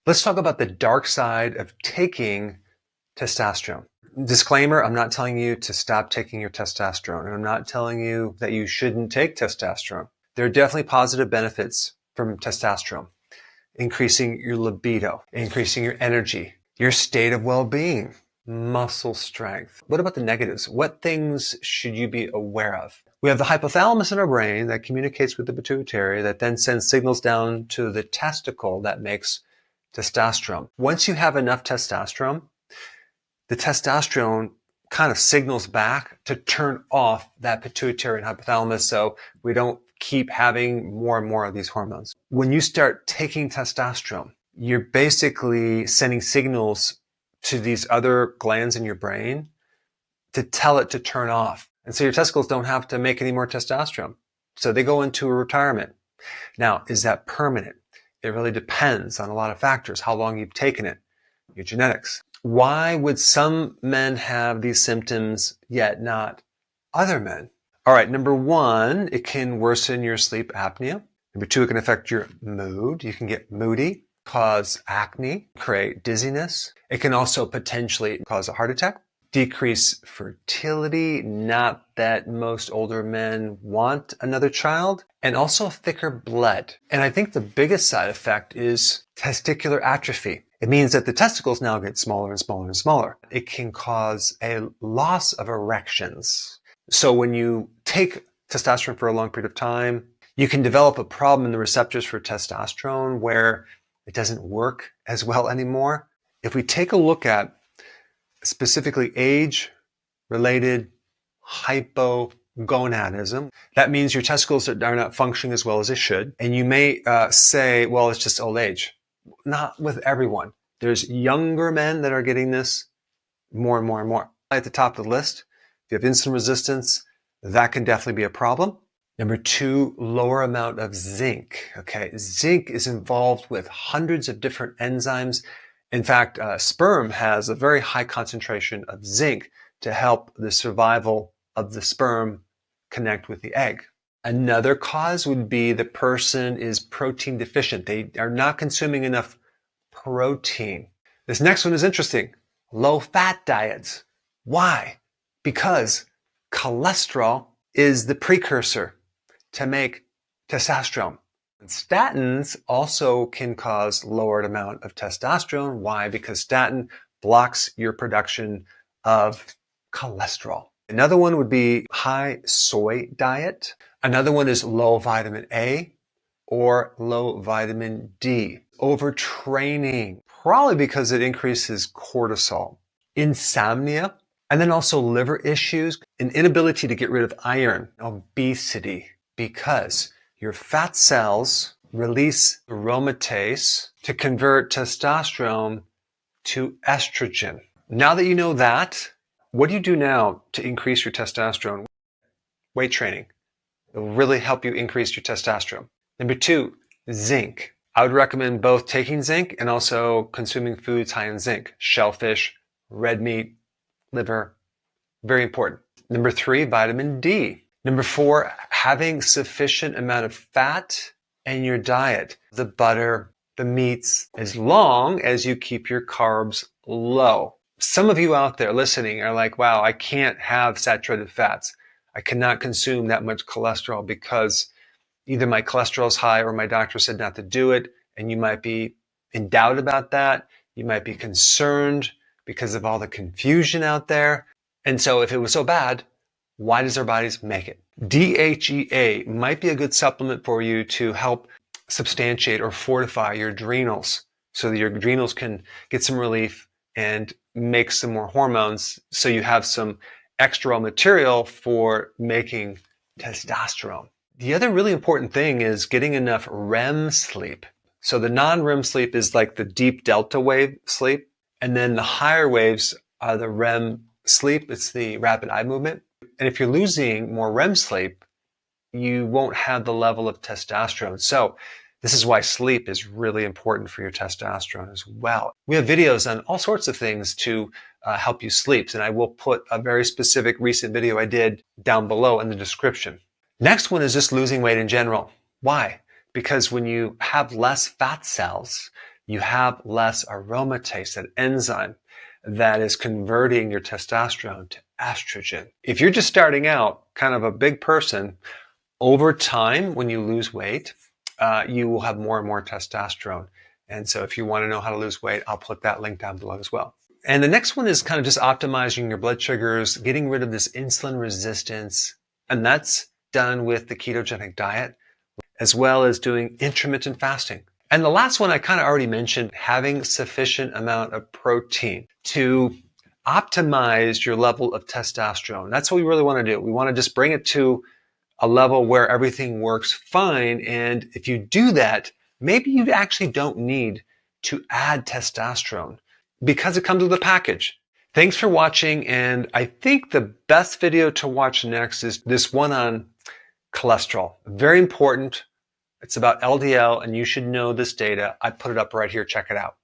Let's talk about the dark side of taking testosterone. Disclaimer, I'm not telling you to stop taking your testosterone, and I'm not telling you that you shouldn't take testosterone. There are definitely positive benefits from testosterone. Increasing your libido, increasing your energy, your state of well-being, muscle strength. What about the negatives? What things should you be aware of? We have the hypothalamus in our brain that communicates with the pituitary that then sends signals down to the testicle that makes testosterone. Once you have enough testosterone, the testosterone kind of signals back to turn off that pituitary and hypothalamus so we don't keep having more and more of these hormones. When you start taking testosterone, you're basically sending signals to these other glands in your brain to tell it to turn off. And so your testicles don't have to make any more testosterone. So they go into a retirement. Now, is that permanent? It really depends on a lot of factors, how long you've taken it, your genetics. Why would some men have these symptoms yet not other men? All right, number one, it can worsen your sleep apnea. Number two, it can affect your mood. You can get moody, cause acne, create dizziness. It can also potentially cause a heart attack, decrease fertility, not that most older men want another child, and also thicker blood. And I think the biggest side effect is testicular atrophy. It means that the testicles now get smaller and smaller and smaller. It can cause a loss of erections. So when you take testosterone for a long period of time, you can develop a problem in the receptors for testosterone where it doesn't work as well anymore. If we take a look at specifically age-related hypogonadism, that means your testicles are not functioning as well as they should. And you may say, well, it's just old age. Not with everyone. There's younger men that are getting this more and more and more. At the top of the list, if you have insulin resistance, that can definitely be a problem. Number two, lower amount of zinc. Okay, zinc is involved with hundreds of different enzymes. In fact, sperm has a very high concentration of zinc to help the survival of the sperm connect with the egg. Another cause would be the person is protein deficient. They are not consuming enough protein. This next one is interesting. Low-fat diets. Why? Because cholesterol is the precursor to make testosterone. And statins also can cause lowered amount of testosterone. Why? Because statin blocks your production of cholesterol. Another one would be high soy diet. Another one is low vitamin A or low vitamin D. Overtraining, probably because it increases cortisol. Insomnia, and then also liver issues, an inability to get rid of iron, obesity, because your fat cells release aromatase to convert testosterone to estrogen. Now that you know that, what do you do now to increase your testosterone? Weight training. It will really help you increase your testosterone. Number two, zinc. I would recommend both taking zinc and also consuming foods high in zinc. Shellfish, red meat, liver, very important. Number three, vitamin D. Number four, having sufficient amount of fat in your diet. The butter, the meats, as long as you keep your carbs low. Some of you out there listening are like, wow, I can't have saturated fats. I cannot consume that much cholesterol because either my cholesterol is high or my doctor said not to do it. And you might be in doubt about that. You might be concerned because of all the confusion out there. And so if it was so bad, why does our bodies make it? DHEA might be a good supplement for you to help substantiate or fortify your adrenals so that your adrenals can get some relief and make some more hormones so you have some extra raw material for making testosterone. The other really important thing is getting enough REM sleep. So the non-REM sleep is like the deep delta wave sleep. And then the higher waves are the REM sleep. It's the rapid eye movement. And if you're losing more REM sleep, you won't have the level of testosterone. So this is why sleep is really important for your testosterone as well. We have videos on all sorts of things to help you sleep. And I will put a very specific recent video I did down below in the description. Next one is just losing weight in general. Why? Because when you have less fat cells, you have less aromatase, that enzyme that is converting your testosterone to estrogen. If you're just starting out, kind of a big person, over time, when you lose weight, you will have more and more testosterone. And so if you want to know how to lose weight, I'll put that link down below as well. And the next one is kind of just optimizing your blood sugars, getting rid of this insulin resistance. And that's done with the ketogenic diet, as well as doing intermittent fasting. And the last one I kind of already mentioned, having sufficient amount of protein to optimize your level of testosterone. That's what we really want to do. We want to just bring it to a level where everything works fine. And if you do that, maybe you actually don't need to add testosterone because it comes with a package. Thanks for watching. And I think the best video to watch next is this one on cholesterol. Very important. It's about LDL, and you should know this data. I put it up right here. Check it out.